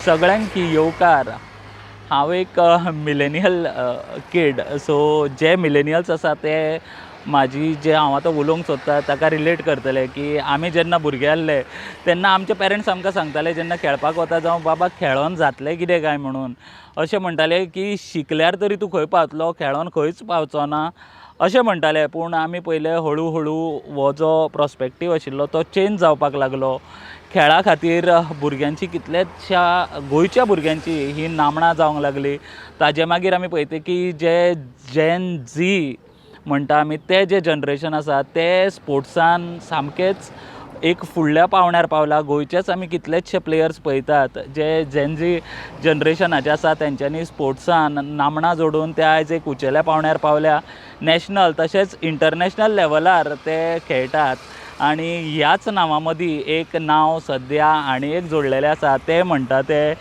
सगळ्यांक येवकार हांव एक मिलेनियल किड. सो जे मिलेनियल्स आसा ते म्हाजी जे हांव आतां उलोवंक सोदता ताका रिलेट करतले की आमी जेन्ना भुरगे आसले तेन्ना आमचे पेरंट्स आमकां सांगताले जेन्ना खेळपाक वता जावं बाबा खेळोन जातलें कितें काय म्हणून अशें म्हणटाले की शिकल्यार तरी तूं खंय पावतलो, खेळोन खंयच पावचो ना अशें म्हणटाले. पूण आमी पयले हळू हळू हो जो प्रॉस्पेक्टीव आशिल्लो तो चेंज जावपाक लागलो. खेळा खातीर भुरग्यांची कितल्याशा गोंयच्या भुरग्यांची ही नामणां जावंक लागली. ताजे मागीर आमी पळयता की जे जेन झी म्हणटा आमी ते जे जनरेशन आसा ते स्पोर्ट्सान सामकेच एक फुडल्या पावंड्यार पावला. गोंयचेच आमी कितलेशे प्लेयर्स पळयतात जे जेन झी जनरेशनाचे आसा तेंच्यांनी स्पोर्ट्सान नामणां जोडून ते आयज एक उंचेल्या पावंड्यार पावल्या. नॅशनल तशेंच इंटरनॅशनल लेवलार ते खेळटात आनी ह्याच नांवा मदीं एक नांव सद्या आनी एक जोडलेलें आसा ते म्हणटा ते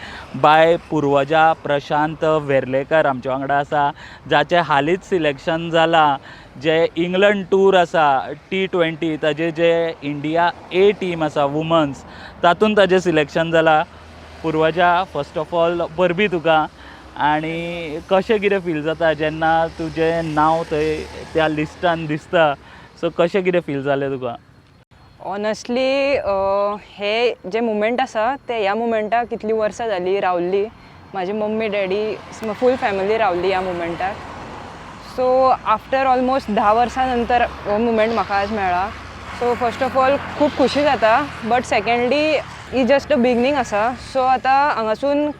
बाय पुर्वजा प्रशांत वेर्लेकर आमचे वांगडा आसा, जाचें हालींच सिलेक्शन जालां. जे इंग्लंड टूर आसा T20 ताजे जे इंडिया A टीम आसा वुमन्स तातूंत ताजें सिलेक्शन जालां. पुर्वजा फस्ट ऑफ ऑल परबी तुका. आनी कशें कितें फील जाता जेन्ना तुजें नांव थंय त्या लिस्टान दिसता? सो कशें कितें फील जालें तुका? ऑनस्टली हे जे मुमेंट आसा ते ह्या मुमेंटाक कितलीं वर्सां जालीं रावल्ली. म्हाजी मम्मी डॅडी फूल फॅमिली रावल्ली ह्या मुमेंटाक. सो आफ्टर ऑलमोस्ट 10 वर्सां नंतर हो मुमेंट म्हाका आज मेळ्ळा. सो फस्ट ऑफ ऑल खूब खुशी जाता. बट सेकेंडली ही जस्ट अ बिगनींग आसा. सो आतां हांगासून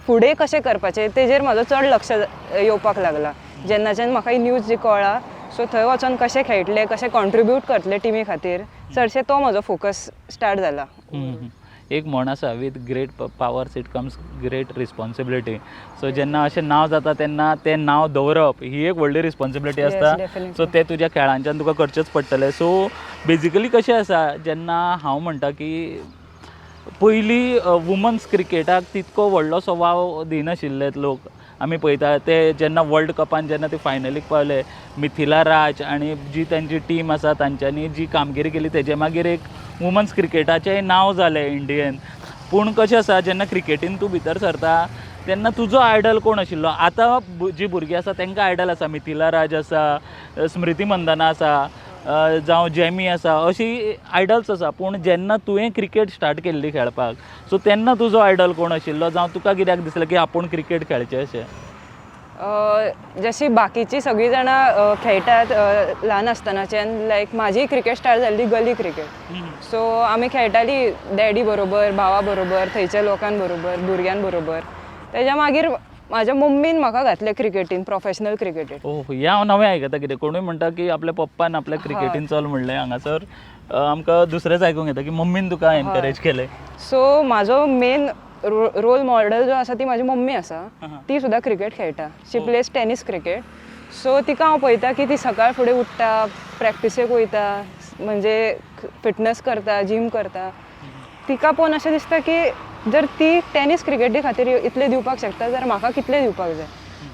फुडें कशें करपाचें तेजेर म्हाजो चड लक्ष येवपाक लागला. जेन्नाच्यान म्हाका ही न्यूज जी कळ्ळा सो थंय वचोन कशें खेळटले, कशें कॉन्ट्रिब्यूट करतले टिमी खातीर, चडशें तो म्हजो फोकस स्टार्ट जाला. एक म्हण आसा with great powers it comes great responsibility. So जेन्ना अशें नांव जाता तेन्ना तें नांव दवरप ही एक व्हडली रिस्पॉन्सिबिलिटी आसता. सो तें तुज्या खेळांच्यान तुका करचेंच पडटलें. सो बेजिकली कशें आसा जेन्ना हांव म्हणटा की पयलीं वुमन्स क्रिकेटाक तितको व्हडलोसो वाव दिनाशिल्ले लोक. आमी पळयता ते जेन्ना वर्ल्ड कपान जेन्ना ते फायनलीक पावले, मिथिला राज आनी जी तांची टीम आसा तांच्यांनी जी कामगिरी केली तेजे मागीर एक वुमन्स क्रिकेटाचेंय नांव जालें इंडियेन. पूण कशें आसा जेन्ना क्रिकेटीन तूं भितर सरता तेन्ना तुजो आयडल कोण आशिल्लो? आतां जीं भुरगीं आसा तांकां आयडल आसा. मिथिला राज आसा, स्मृती मंदना आसा, जावं जेमी आसा, अशीं आयडल्स आसा. पूण जेन्ना तुवें क्रिकेट स्टार्ट केल्ली खेळपाक सो तेन्ना तुजो आयडल कोण आशिल्लो? जावं तुका कित्याक दिसलें की आपूण क्रिकेट खेळचें अशें? जशी बाकीची सगळीं जाणां खेळटात ल्हान आसतनाच्यान, लायक म्हाजी क्रिकेट स्टार्ट जाल्ली गली क्रिकेट. सो आमी खेळटाली डॅडी बरोबर, भावा बरोबर, थंयच्या लोकां बरोबर, भुरग्यां बरोबर. तेज्या मागीर म्हाज्या मम्मीन म्हाका घातलें क्रिकेटीन, प्रोफेशनल क्रिकेटीन. ओह, हें हांव नवें आयकता. कितें कोणूय म्हणटा की आपल्या पप्पान आपल्या क्रिकेटीन चल म्हणलें. हांगासर आमकां दुसरेंच आयकूंक येता की मम्मीन तुका एनकरेज केलें. सो म्हाजो मेन रोल मॉडेल जो आसा ती म्हाजी मम्मी आसा. ती सुद्दां क्रिकेट खेळटा. She plays tennis cricket. So तिका हांव पळयता की ती सकाळ फुडें उठ्ठा, प्रॅक्टिसेक वयता, म्हणजे फिटनस करता, जीम करता. तिका पळोवन अशें दिसता की जर ती टेनीस क्रिकेटी खातीर इतलें दिवपाक शकता जाल्यार म्हाका कितलें दिवपाक जाय.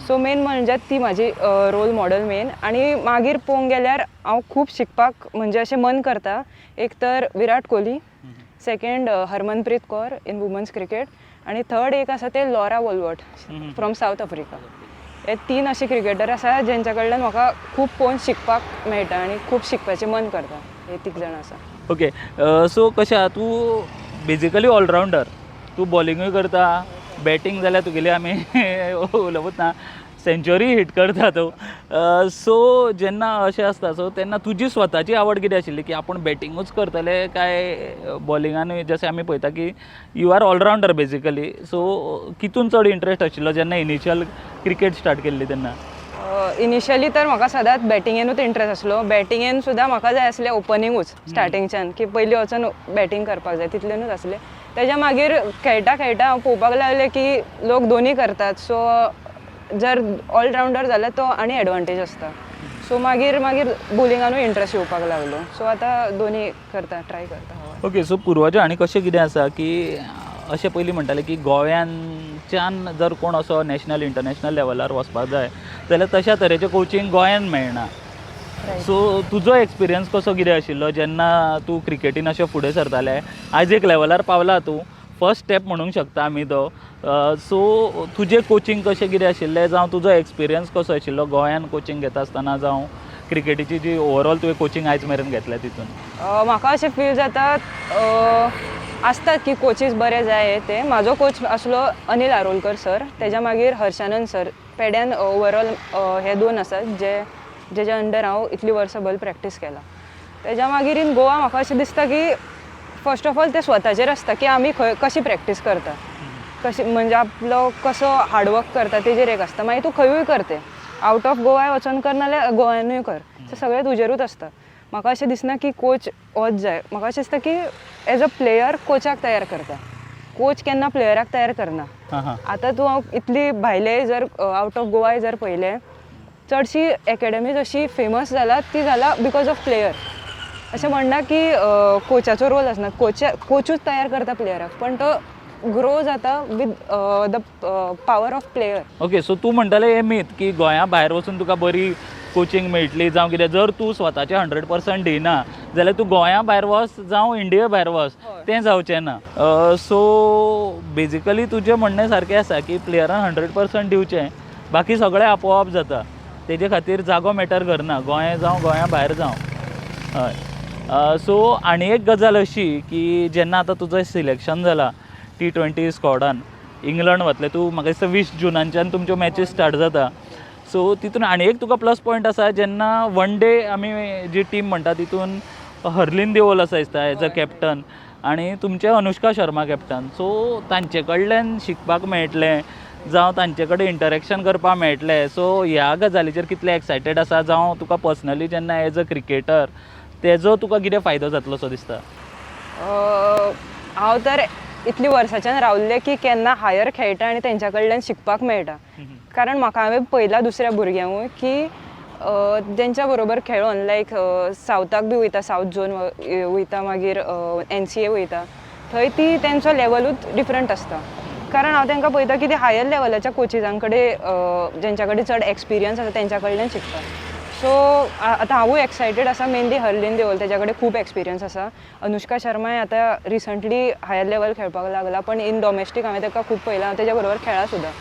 सो मेन म्हणजे ती म्हाजी रोल मॉडेल मेन. आनी मागीर पळोवंक गेल्यार हांव खूब शिकपाक म्हणजे अशें मन करता. एक तर Virat Kohli, second Harmanpreet Kaur in women's cricket, आनी थर्ड एक आसा ते Laura Wolvaardt from South Africa. हे 3 अशे क्रिकेटर आसा जेंच्या कडल्यान म्हाका खूब पळोवन शिकपाक मेळटा आनी खूब शिकपाचें मन करता. हे 3 जाण आसा. ओके. सो कशें आहा तूं बेजिकली ऑलरावंडर. तूं बॉलिंगूय करता, बॅटींग जाल्यार तुगेली आमी उलोवूच ना, सेंच्युरी हिट करता तूं. सो जेन्ना अशें आसता सो तेन्ना तुजी स्वताची आवड कितें आशिल्ली की आपूण बॅटिंगूच करतले काय बॉलिंगानूय? जशें आमी पळयता की you are all-rounder basically. So कितून चड इंट्रस्ट आशिल्लो जेन्ना इनिशियल क्रिकेट स्टार्ट केल्ली तेन्ना? इनिशियली तर म्हाका सदांच बॅटिंगेनूच इंट्रस्ट आसलो. बॅटिंगेन सुद्दां म्हाका जाय आसलें ओपनिंगूच स्टार्टिंगच्यान, की पयलीं वचून बॅटिंग करपाक जाय तितलेनूच आसलें. तेज्या मागीर खेळटा खेळटा हांव पळोवपाक लागलें की लोक दोनी करतात. सो जर ऑलरावंडर जाल्यार तो आनी एडवांटेज आसता. सो मागीर बॉलिंगानूय इंट्रस्ट येवपाक लागलो. सो आतां दोनी करता, ट्राय करता. ओके. सो पुर्वजा आनी कशें कितें आसा की अशें पयलीं म्हणटाले की गोंयांच्यान जर कोण असो नॅशनल इंटरनॅशनल लेवलार वचपाक जाय जाल्यार तशा तरेचें कोचिंग गोंयान मेळना. सो तुजो एक्सपिरियन्स कसो कितें आशिल्लो जेन्ना तूं क्रिकेटीन अशें फुडें सरतालें? आयज एक लेवलार पावला तूं, फर्स्ट स्टेप म्हणूंक शकता आमी तो. सो तुजें कोचिंग कशें कितें आशिल्लें, जावं तुजो एक्सपिरियन्स कसो आशिल्लो गोंयान कोचिंग घेता आसतना, जावं क्रिकेटीची जी ओवरऑल तुवें कोचिंग आयज मेरेन घेतल्या तितून? म्हाका अशें फील जाता आसतात की कोचीस बरे जाय ते. म्हाजो कोच आसलो अनिल आरोलकर सर, तेज्या मागीर हर्षानंद सर. पेड्यान ओवरऑल हे 2 आसात जेच्या अंडर हांव इतली वर्सां बल प्रॅक्टीस केला. तेज्या मागीर इन गोवा म्हाका अशें दिसता की फर्स्ट ऑफ ऑल ते स्वताचेर आसता की आमी खंय कशी प्रॅक्टीस करता, कशी म्हणजे आपलो कसो हार्डवर्क करता तेजेर एक आसता. मागीर तूं खंयूय करते, आवट ऑफ गोवाय वचोन कर नाल्यार गोंयानूय कर, ते सगळें तुजेरूच आसता. म्हाका अशें दिसना की कोच होच जाय. म्हाका अशें दिसता की एज अ प्लेयर कोचाक तयार करता, कोच केन्ना प्लेयराक तयार करना. आतां तूं इतली भायले जर आवट ऑफ गोवाय जर पळयलें, चडशी एकेडमीज अशी फेमस जाला ती जाला बिकॉज ऑफ प्लेयर. अशें म्हणना की कोचाचो रोल आसना, कोचूच तयार करता प्लेयराक, पण तो ग्रो जाता with the power of player. Okay, so तूं म्हणटालें हें मीथ की गोंया भायर वचून तुका बरी कोचिंग मेळटली जावं कितें. जर तूं स्वताचें 100% दिना जाल्यार तूं गोंया भायर वच जावं इंडिये भायर वच, तें जावचें ना. सो बेजिकली तुजें म्हणणें सारकें आसा की प्लेयरान 100% दिवचें, बाकी सगळें आपोआप जाता. तेजे खातीर जागो मॅटर करना, गोंय जावं गोंया भायर जावं. हय. सो आनी एक गजाल अशी की जेन्ना आतां तुजें सिलेक्शन जालां T20 स्क्वॉडान, इंग्लंड वतले तूं, म्हाका दिसता 20 जुनाच्यान तुमच्यो मॅचीस स्टार्ट जाता. सो तितून आनी एक तुका प्लस पॉयंट आसा, जेन्ना वन डे आमी जी टीम म्हणटा तितून हर्लीन देओल आसा दिसता एज अ कॅप्टन, आनी तुमचे अनुष्का शर्मा कॅप्टन. सो तांचे कडल्यान शिकपाक मेळटलें जावं तांचे कडेन इंटरेक्शन करपाक मेळटलें. सो ह्या गजालीचेर कितले एक्सायटेड आसा, जावं तुका पर्सनली जेन्ना एज अ क्रिकेटर तेजो तुका कितें फायदो जातलो सो दिसता? हांव तर इतली वर्साच्यान रावल्लें की केन्ना हायर खेळटा आनी तेंच्या कडल्यान शिकपाक मेळटा. कारण म्हाका हांवें पयला दुसऱ्या भुरग्यांकूय की जेंच्या बरोबर खेळोन लायक सावथाक बी वयता, सावथ झोन वयता, मागीर NCA वयता, थंय ती तेंचो लेवलूच डिफरंट आसता. कारण हांव तांकां पळयता की ते हायर लेवलाच्या कोचिजां कडेन जेंच्या कडेन चड एक्सपिरियन्स आसा तेंच्या कडल्यान शिकता. सो आतां हांवूय एक्सायटेड आसा, मेनली हर्लीन देओल, तेच्या कडेन खूब एक्सपिरियन्स आसा. अनुष्का शर्माय आतां रिसंटली हायर लेवल खेळपाक लागला, पण इन डॉमेस्टीक हांवें ताका खूब पळयलां, हांव तेज्या बरोबर खेळ्ळा सुद्दां.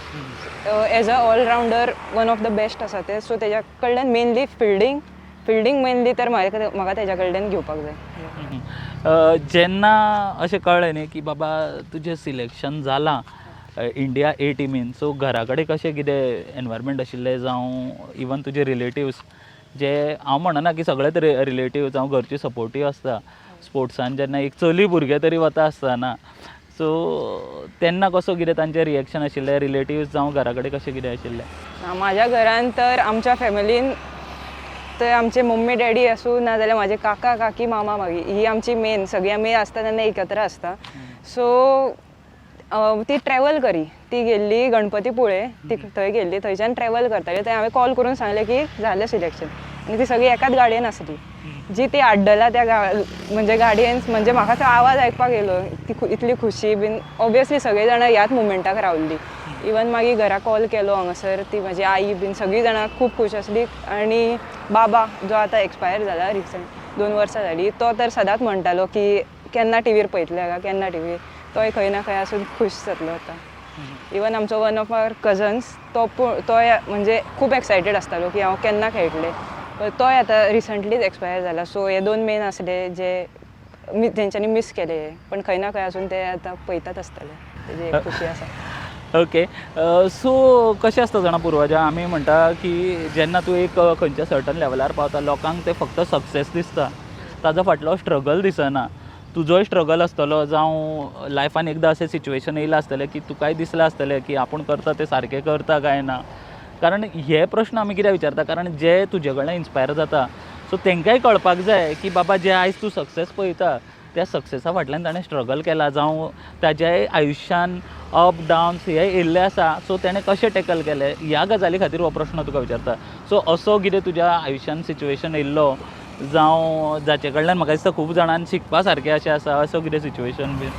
As a all-rounder one of the best आसा ते. सो तेज्या कडल्यान मेनली फिल्डींग मेनली तर म्हाका तेज्या कडल्यान घेवपाक जाय. जेन्ना अशें कळ्ळें न्ही की बाबा तुजें सिलेक्शन जालां इंडिया A टिमीन, सो घरा कडेन कशें कितें एनवायरमेंट आशिल्लें, जावं इवन तुजे रिलेटिव्स, जे हांव म्हणना की सगळेच रिलेटिव्स जावं घरचे सपोर्टीव आसता स्पोर्ट्सान, जेन्ना एक चली भुरगें तरी वता आसतना, सो तेन्ना कसो कितें तांचें रिएक्शन आशिल्लें, रिलेटिव्स जावं घरा कडेन कशें कितें आशिल्लें? म्हाज्या घरान तर आमच्या फॅमिलीन तर आमचे मम्मी डॅडी आसूं नाजाल्यार म्हाजे काका काकी मामा मागी ही आमची मेन, सगळीं आमी आसता तेन्ना एकत्र आसता. सो ती ट्रॅवल करी, ती गेल्ली गणपतीपुळे, ती थंय गेल्ली, थंयच्यान ट्रॅवल करताली. थंय हांवें कॉल करून सांगलें की जालें सिलेक्शन, आनी ती सगळी एकाच गाडयेन आसली. जी ती आड्डला त्या म्हणजे गाडयेन, म्हणजे म्हाका तो आवाज आयकपाक येयलो, ती इतली खुशी बीन. ऑब्वियसली सगळीं जाणां ह्याच मुमेंटाक रावल्ली. इवन मागीर घरा कॉल केलो हांगासर, ती म्हाजी आई बीन सगळीं जाणां खूब खूश आसली. आनी बाबा जो आतां एक्सपायर जाला रिसंट 2 वर्सां जालीं, तो तर सदांच म्हणटालो की केन्ना टीव्हीर पळयतले काय, केन्ना टीव्हीर. तोय खंय ना खंय आसून खूश जातलो आतां. इवन आमचो वन ऑफ आवर कजन्स, तोय म्हणजे खूब एक्सायटेड आसतालो की हांव केन्ना खेळटलें, तोय आतां रिसंटलीच एक्सपायर जाला. सो हे 2 मेन आसले जे तेंच्यांनी मिस केले, पण खंय ना खंय आसून ते आतां पळयतात आसतले, तेजी एक खुशी आसा. ओके, सो कशें आसता जाणा पुर्वजा, आमी म्हणटा की जेन्ना तूं एक खंयच्या सर्टन लेवलार पावता, लोकांक ते फक्त सक्सेस दिसता, ताजो फाटलो स्ट्रगल दिसना. तुजोय स्ट्रगल आसतलो, जावं लायफान एकदां अशें सिच्युएशन येयलां आसतलें की तुकाय दिसलां आसतलें की आपूण करता तें सारकें करता काय ना. कारण हे प्रश्न आमी कित्याक विचारता, कारण जे तुजे कडल्यान इन्स्पायर जाता, सो तांकांय कळपाक जाय की बाबा जे आयज तूं सक्सेस पळयता त्या सक्सेसा फाटल्यान ताणें स्ट्रगल केला, जावं ताज्याय आयुश्यान अप डावन्स हे येयल्ले आसा, सो ताणें कशें टॅकल केलें, ह्या गजाली खातीर हो प्रश्न तुका विचारता. सो असो कितें तुज्या आयुश्यान सिच्युएशन येयल्लो, जावं जाचे कडल्यान म्हाका दिसता खूब जाणांक शिकपा सारकें अशें आसा, असो कितें सिच्युएशन बीन?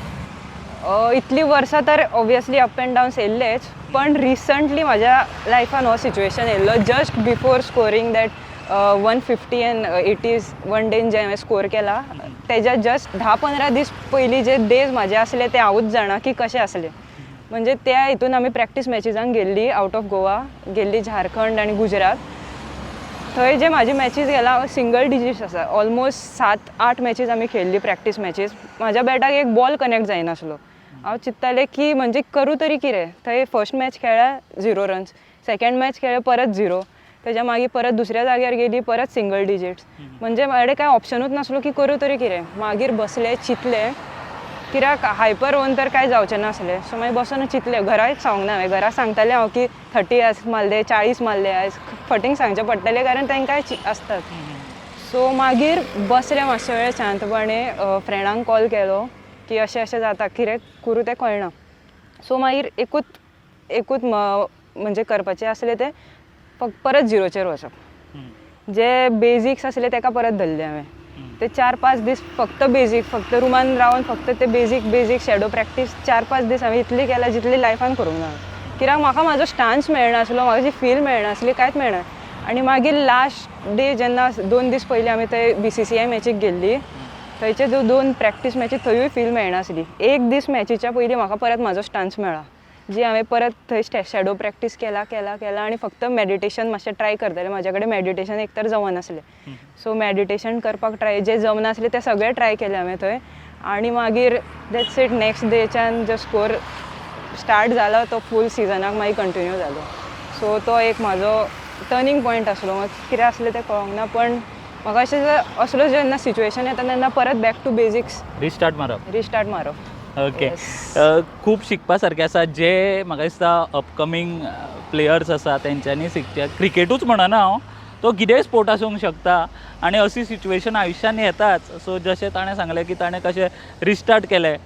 इतली वर्सां तर ऑब्वियसली अप एंड डावन्स येयल्लेच, पण रिसंटली म्हाज्या लायफान हो सिच्युएशन येयल्लो just before scoring that 150 and 80s one डेन जे हांवें स्कोर केला तेज्या जस्ट 10-15 दीस पयलीं जे डेज म्हाजे आसले ते हांवूच जाणा की कशे आसले. म्हणजे त्या हितून आमी प्रॅक्टीस मॅचिजांक गेल्ली आउट ऑफ गोवा, गेल्ली झारखंड आनी गुजरात. थंय जे म्हाजी मॅचीस गेला सिंगल डिजिट्स आसा. ऑलमोस्ट 7-8 मॅचीस आमी खेळ्ळी प्रॅक्टीस मॅचीस. म्हाज्या बॅटाक एक बॉल कनेक्ट जायनासलो. हांव चिंत्तालें की म्हणजे करूं तरी कितें. थंय फर्स्ट मॅच खेळ्ळ्या 0 रन्स, सेकंड मॅच खेळ्ळें परत 0. तेज्या मागीर परत दुसऱ्या जाग्यार गेली परत सिंगल डिजिट्स. म्हणजे म्हाजे कांय ऑप्शनूच नासलो की करूं तरी कितें. मागीर बसलें चिंतलें कित्याक हायपर होवन तर कांय जावचें नासलें. सो मागीर बसून चिंतलें. घराय सांगूंक ना हांवें. घरा सांगतालें हांव की 30 मारले 40 मारले आयज. फटींग सांगचें पडटलें कारण तांकांय आसतात. सो मागीर बसलें मातशे वेळ शांतपणे. फ्रेंडांक कॉल केलो की अशें अशें जाता कितें करूं तें कळना. सो मागीर एकूच म्हणजे करपाचें आसलें तें परत 0चेर वचप. जे बेजिक्स आसले तेका परत धरलें हांवें. ते 4-5 दीस फक्त रुमान रावन फक्त ते बेजीक शॅडो प्रॅक्टीस 4-5 दीस हांवें इतली केल्या जितली लायफान करूंक ना. कित्याक म्हाका म्हाजो स्टान्स मेळनासलो, म्हाजी फील मेळनासली, कांयच मेळना. आनी मागीर लास्ट डे जेन्ना 2 दीस पयलीं आमी थंय BCCI मॅचीक गेल्ली, थंयचे 2 प्रॅक्टीस मॅची थंयूय फील मेळनासली. एक दीस मॅचीच्या पयलीं म्हाका परत म्हाजो स्टान्स मेळ्ळा, जी हांवें परत थंय शॅडो प्रॅक्टीस केला आनी फक्त मॅडिटेशन मातशें ट्राय करतालें. म्हाजे कडेन मॅडिटेशन एक तर जमनासलें. सो मॅडिटेशन करपाक जे जमनासलें तें सगळें ट्राय केलें हांवें थंय. आनी मागीर दॅट्स इट. नॅक्स्ट डेच्यान जो स्कोर स्टार्ट जालो तो फूल सिजनाक मागीर कंटिन्यू जालो. सो तो एक म्हाजो टर्नींग पॉयंट आसलो. कितें आसलें तें कळोंक ना, पण म्हाका अशें असलो जेन्ना सिच्युएशन येता तेन्ना परत बॅक टू बेजिक्स रिस्टार्ट मारप. ओके. खूब शिकपा सारकें आसा. जे म्हाका दिसता अपकमींग प्लेयर्स आसा तेंच्यांनी शिकचें. क्रिकेटूच म्हणना हांव, तो कितेंय स्पोर्ट आसूंक शकता आनी अशी सिच्युएशन आयुश्यान येताच. सो जशें ताणें सांगलें की ताणें कशें रिस्टार्ट केलें,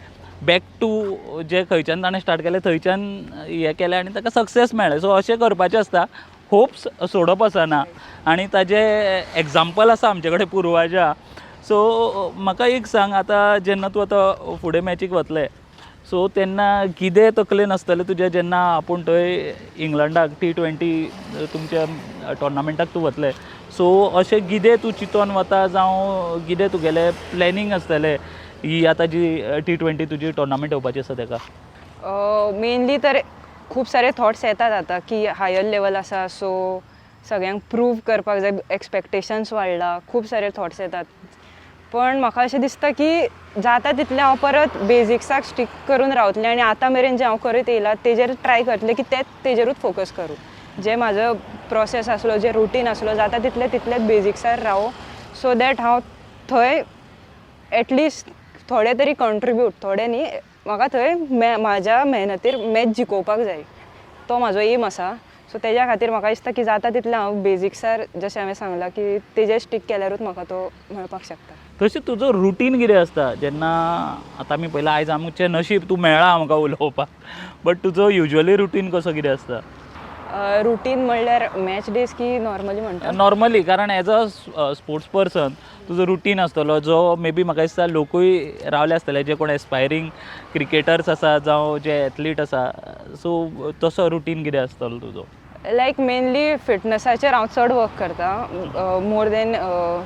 बॅक टू जे खंयच्यान ताणें स्टार्ट केलें थंयच्यान हें केलें आनी ताका सक्सेस मेळ्ळें. सो अशें करपाचें आसता. होप्स सोडप आसना आनी ताजें एग्जाम्पल आसा आमचे कडेन पुर्वाजा. सो म्हाका एक सांग, आतां जेन्ना तूं आतां फुडें मॅचीक वतलें सो तेन्ना कितें तकलेन आसतलें तुजें जेन्ना आपूण थंय इंग्लंडाक T20 तुमच्या टोर्नामेंटाक तूं वतलें. सो अशें कितें तूं चिंतोन वता जावं कितें तुगेलें प्लॅनिंग आसतलें ही आतां जी T20 तुजी टोर्नामेंट येवपाची आसा तेका? मेनली तर खूब सारे थॉट्स येतात आतां की हायर लेवल आसा, सो सगळ्यांक प्रूव करपाक जाय, एक्सपेक्टेशन्स वाडला, खूब सारे थॉट्स येतात. पण म्हाका अशें दिसता की जाता तितलें हांव परत बेजिक्साक स्टीक करून रावतलें आनी आतां मेरेन जें हांव करीत येयलां तेजेर ट्राय करतलें की तेजेरूच फोकस करूं. जे म्हाजो प्रोसेस आसलो, जे रुटीन आसलो, जाता तितलेंच बेजिक्सार रावो, सो दॅट हांव थंय एटलिस्ट थोडे तरी कंट्रिब्यूट, थोडे न्ही, म्हाका थंय म्हाज्या मेहनतीर मॅच जिखोवपाक जाय. तो म्हाजो एम आसा. सो तेज्या खातीर म्हाका दिसता की जाता तितलें हांव बेजिक्सार जशें हांवें सांगलां की तेजेर स्टीक केल्यारूच म्हाका तो मेळपाक शकता. तशें तुजो रुटीन कितें आसता जेन्ना आतां आमी पळयलां आयज आमचें नशीब तूं मेळ्ळा आमकां उलोवपाक, बट तुजो युजली रुटीन कसो कितें आसता? रुटीन म्हणल्यार मॅच डेज की नॉर्मली म्हणटा? नॉर्मली, कारण एज अ स्पोर्ट्स पर्सन तुजो रुटीन आसतलो जो मे बी म्हाका दिसता लोकूय रावले आसतले, जे कोण एस्पायरींग क्रिकेटर्स आसा जावं जे एथलीट आसा. सो तसो रुटीन कितें आसतलो तुजो? लायक मेनली फिटनसाचेर हांव चड वर्क करता. More than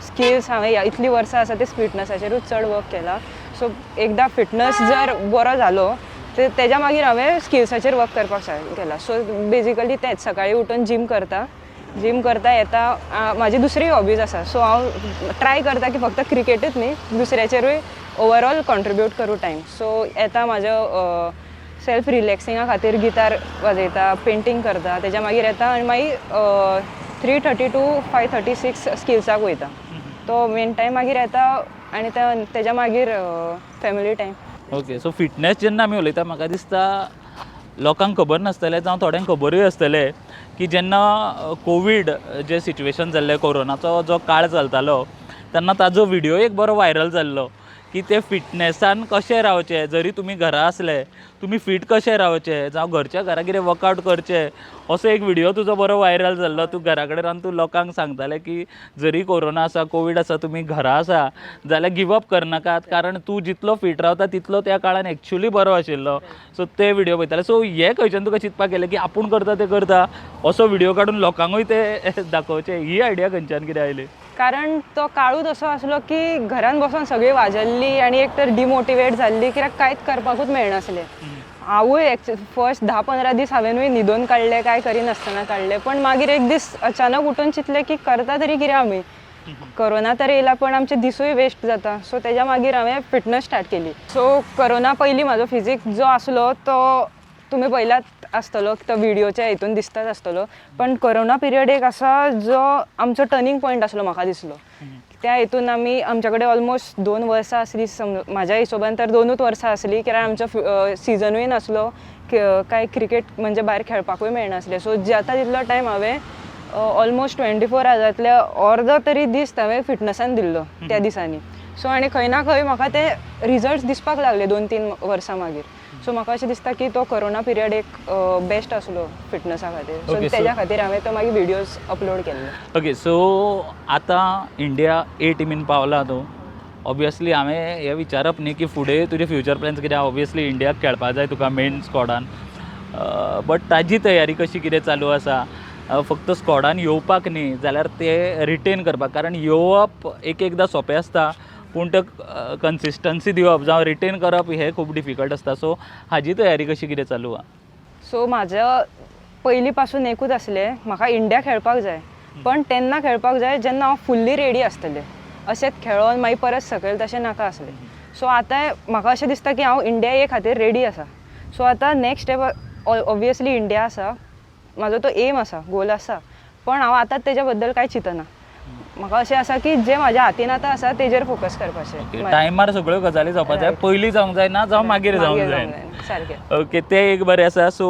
skills. हांवें इतलीं वर्सां आसा ते फिटनसाचेरूच चड वर्क केला. सो एकदां फिटनस जर बरो जालो तेज्या मागीर हांवें स्किल्साचेर वर्क करपाक स्टार्ट केला. सो बेजिकली तेंच, सकाळीं उठून जीम करता येता. म्हाजी दुसरी हॉबीज आसा. सो हांव ट्राय करता की फक्त क्रिकेटूच न्ही, दुसऱ्याचेरूय ओवरऑल कॉन्ट्रिब्यूट करूं टायम. सो येता म्हाजो सेल्फ रिलॅक्सिंगा खातीर गिटार वाजयता, पेंटींग करता. तेज्या मागीर येता आनी मागीर 3:30 to 5:36 स्किल्साक वयता. तो मेन टायम मागीर येता आनी तेज्या मागीर family time. Okay. So fitness जेन्ना आमी उलयता म्हाका दिसता लोकांक खबर नासतलें जावं थोड्यांक खबरूय आसतलें की जेन्ना कोवीड जे सिच्युएशन जाल्लें, कोरोनाचो जो काळ चलतालो तेन्ना ताजो विडियो एक बरो व्हायरल जाल्लो की ते फिटनेसान कशें रावचें, जरी तुमी घरा आसले तुमी फीट कशें रावचें, जावं घरच्या घरा कितें वर्कआवट करचें. असो एक विडियो तुजो बरो व्हायरल जाल्लो. तूं घरा कडेन रावन तूं लोकांक सांगतालें की जरी कोरोना आसा, कोवीड आसा, तुमी घरा आसा जाल्यार गिव अप करनाकात, कारण तूं जितलो फीट रावता तितलो त्या काळान एक्चुअली बरो आशिल्लो. सो ते विडियो पळयताले. सो हे खंयच्यान तुका चिंतपाक केलें की आपूण करता तें करता, असो विडियो काडून लोकांकूय ते दाखोवचें, ही आयडिया खंयच्यान कितें आयली? कारण तो काळूच असो आसलो की घरान बसून सगळी वाजल्ली आणि एक तर डिमोटिवेट जाल्ली कित्याक कांयच करपाकूच मेळनासलें. हांवूय फर्स्ट 10-15 दीस हांवेंनूय न्हिदोन काडले, काय करिनासतना काडले, पण मागीर एक दीस अचानक उठून चिंतलें की करता तरी कितें आमी. कोरोना तर येयला पण आमचे दिसूय वेस्ट जाता. सो तेज्या मागीर हांवें फिटनस स्टार्ट केली. सो कोरोना पयलीं म्हाजो फिजीक जो आसलो तो तुमी पयलात आसतलो, तो व्हिडिओच्या हितून दिसताच आसतलो. पण कोरोना पिरियड एक आसा जो आमचो टर्निंग पॉयंट आसलो म्हाका दिसलो. त्या हितून आमी आमच्या कडेन ऑलमोस्ट 2 वर्सां आसली, म्हाज्या हिशोबान तर 2च वर्सां आसली, कित्याक आमचो सिजनूय नासलो, काय क्रिकेट म्हणजे भायर खेळपाकूय मेळनासलें. सो जाता तितलो टायम हांवें ऑलमोस्ट 24 आवर्सांतले अर्दो तरी दीस हांवें फिटनसान दिल्लो त्या दिसांनी. सो आनी खंय ना खंय म्हाका ते रिजल्ट्स दिसपाक लागले 2-3 वर्सां मागीर. सो म्हाका अशें दिसता की तो कोरोना पिरियड एक बेस्ट आसलो फिटनसा खातीर. सो तेज्या खातीर हांवें तो मागीर व्हिडिओज अपलोड केल्ले. ओके, सो आतां इंडिया ए टिमीन पावला तूं. ऑब्वियसली हांवें हें विचारप न्ही की फुडें तुजे फ्युचर प्लॅन्स कितें. ऑब्वियसली इंडियाक खेळपा जाय तुका मेन स्कॉडान, बट ताजी तयारी कशी कितें चालू आसा? फक्त स्कॉडान येवपाक न्ही जाल्यार ते रिटेन करपाक, कारण येवप एकदां सोंपें आसता पूण ते कन्सिस्टन्सी दिवप जावं रिटेन करप हें खूब डिफिकल्ट आसता. सो हाजी तयारी कशी कितें चालू आहा? सो म्हाजं पयलीं पासून एकूच आसलें, म्हाका इंडिया खेळपाक जाय, पण तेन्ना खेळपाक जाय जेन्ना हांव फुल्ली रेडी आसतलें. अशेंच खेळोन मागीर परत सकयल तशें नाका आसलें. सो आतां म्हाका अशें दिसता की हांव इंडिया ए खातीर रेडी आसा. सो आतां नेक्स्ट स्टेप ऑब्वियसली इंडिया आसा, म्हाजो तो एम आसा, गोल आसा, पण हांव आतां तेज्या बद्दल कांय चिंतना. म्हाका अशें आसा की जें म्हाज्या हातीन आतां आसा तेजेर फोकस करपाचें. टायमार सगळ्यो गजाली जावपाक जाय, पयलीं जावंक जाय ना जावं मागीर जावंक जाय. सारकें. ओके, तें एक बरें आसा. सो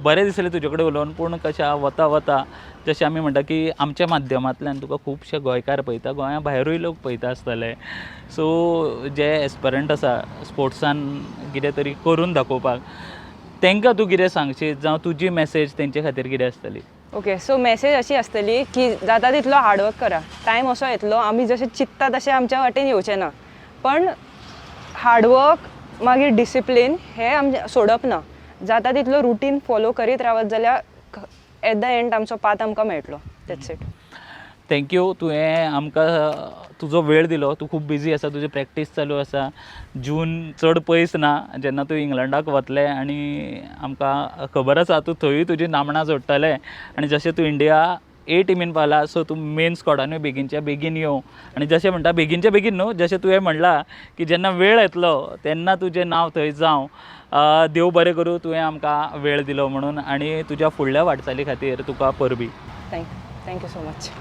बरें दिसलें तुजे कडेन उलोवन, पूण कशें वता वता जशें आमी म्हणटा की आमच्या माध्यमांतल्यान तुका खुबशे गोंयकार पळयता, गोंया भायरूय लोक पळयता आसतले. सो जे एस्पिरंट आसा स्पोर्ट्सान कितें तरी करून दाखोवपाक, तांकां तूं कितें सांगशी, जावं तुजी मॅसेज तेंचे खातीर कितें आसतली? ओके, सो मॅसेज अशी आसतली की जाता तितलो हार्डवर्क करा. टायम असो येतलो आमी जशें चिंतता तशें आमच्या वाटेन येवचें ना, पण हार्डवर्क मागीर डिसिप्लीन हें आमचें सोडप ना. जाता तितलो रुटीन फॉलो करीत रावत जाल्यार एट द एंड आमचो पाथ आमकां मेळटलो. That's it. थँक्यू, तुवें आमकां तुजो वेळ दिलो. तूं खूब बिजी आसा, तुजी प्रॅक्टीस चालू आसा. जून चड पयस ना जेन्ना तूं इंग्लंडाक वतलें, आनी आमकां खबर आसा तूं थंयूय तुजी नामणां जोडटलें. आनी जशें तूं इंडिया ए टिमीन पावला, सो तूं मेन स्कॉडानूय बेगीनच्या बेगीन येवं. आनी जशें म्हणटा बेगीनच्या बेगीन न्हू, जशें तुवें म्हणलां की जेन्ना वेळ येतलो तेन्ना तुजें नांव थंय जावं. देव बरें करूं, तुवें आमकां वेळ दिलो म्हणून, आनी तुज्या फुडल्या वाटचाली खातीर तुका परबी. Thank you so much.